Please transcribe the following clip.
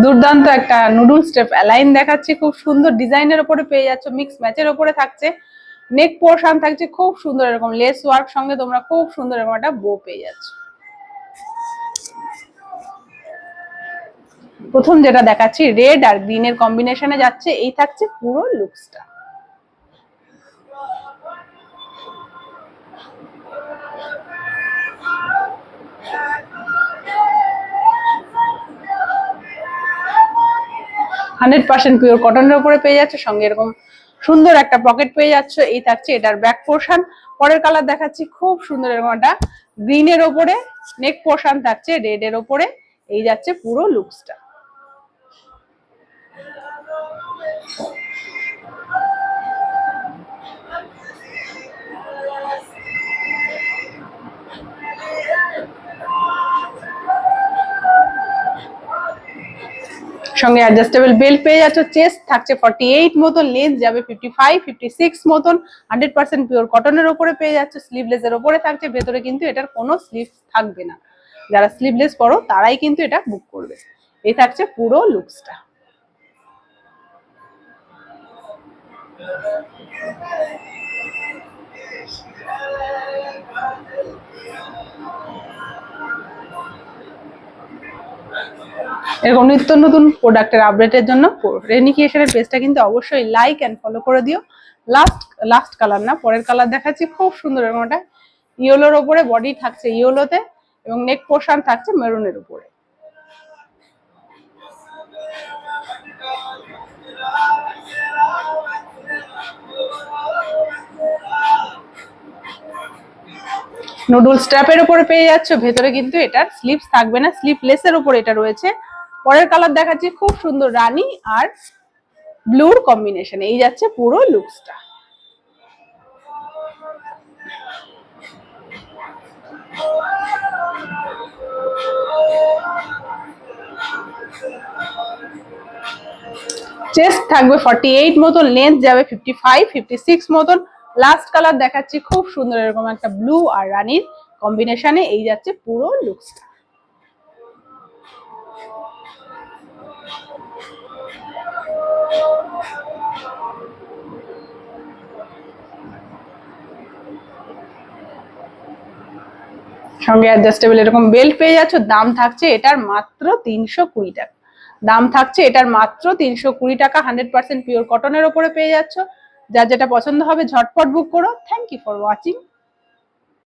দুর্দান্ত একটা noodle step align দেখাচ্ছি, খুব সুন্দর ডিজাইনের উপরে পেয়ে যাচ্ছ, মিক্স ম্যাচের উপরে থাকছে, নেক পোর্শন থাকছে খুব সুন্দর এরকম লেস ওয়ার্ক সঙ্গে তোমরা খুব সুন্দর এরকম একটা বো পেয়ে যাচ্ছ। প্রথম যেটা দেখাচ্ছি রেড আর গ্রিনের কম্বিনেশনে যাচ্ছে, এই থাকছে পুরো লুকসটা। হান্ড্রেড পার্সেন্ট পিওর কটনের উপরে পেয়ে যাচ্ছে, সঙ্গে এরকম সুন্দর একটা পকেট পেয়ে যাচ্ছ, এই থাকছে এটার ব্যাক পোর্শন। পরের কালার দেখাচ্ছি খুব সুন্দর এরকম একটা গ্রিনের ওপরে, নেক পোর্শন থাকছে রেড এর ওপরে, এই যাচ্ছে পুরো লুকসটা। সঙ্গে অ্যাডজাস্টেবল বেল্ট পেয়ে যাচ্ছ, চেস্ট থাকছে 48 মতন, লেন্থ যাবে 55 56 মতন, 100% পিওর কটনের উপরে পেয়ে যাচ্ছ, স্লিভলেস এর উপরে থাকছে, ভেতরে কিন্তু এটার কোনো স্লিভ থাকবে না, যারা স্লিভলেস পরো তারাই কিন্তু এটা বুক করবে। এই থাকছে পুরো লুকসটা। এরকম নিত্য নতুন প্রোডাক্টের আপডেটের জন্য রেনি ক্রিয়েশনের পেজটা কিন্তু অবশ্যই লাইক এন্ড ফলো করে দিও। লাস্ট কালার না, পরের কালার দেখাচ্ছি খুব সুন্দর এরকম একটা ইয়েলোর উপরে, বডি থাকছে ইয়েলোতে এবং নেক পোর্শন থাকছে মেরুনের উপরে। নুডল স্ট্র্যাপের উপরে পেয়ে যাচ্ছ, ভেতরে কিন্তু এটার স্লিভস থাকবে না, স্লিভলেস এর উপরে এটা রয়েছে। পরের কালার দেখাচ্ছি খুব সুন্দর রানী আর ব্লুর কম্বিনেশন, এই যাচ্ছে পুরো লুকসটা। চেস্ট থাকবে 48 মতন, লেন্থ যাবে 55 56 মতন। লাস্ট কালার দেখাচ্ছি খুব সুন্দর এরকম একটা ব্লু আর রানীর কম্বিনেশনে, এই যাচ্ছে পুরো লুকসটা। সঙ্গে অ্যাডজাস্টেবল এরকম বেল্ট পেয়ে যাচ্ছ, দাম থাকছে এটার মাত্র 320 টাকা। দাম থাকছে এটার মাত্র 320 টাকা, 100% পিওর কটনের উপরে পেয়ে যাচ্ছ। যার যেটা পছন্দ হবে ঝটপট বুক করো। Thank you for watching.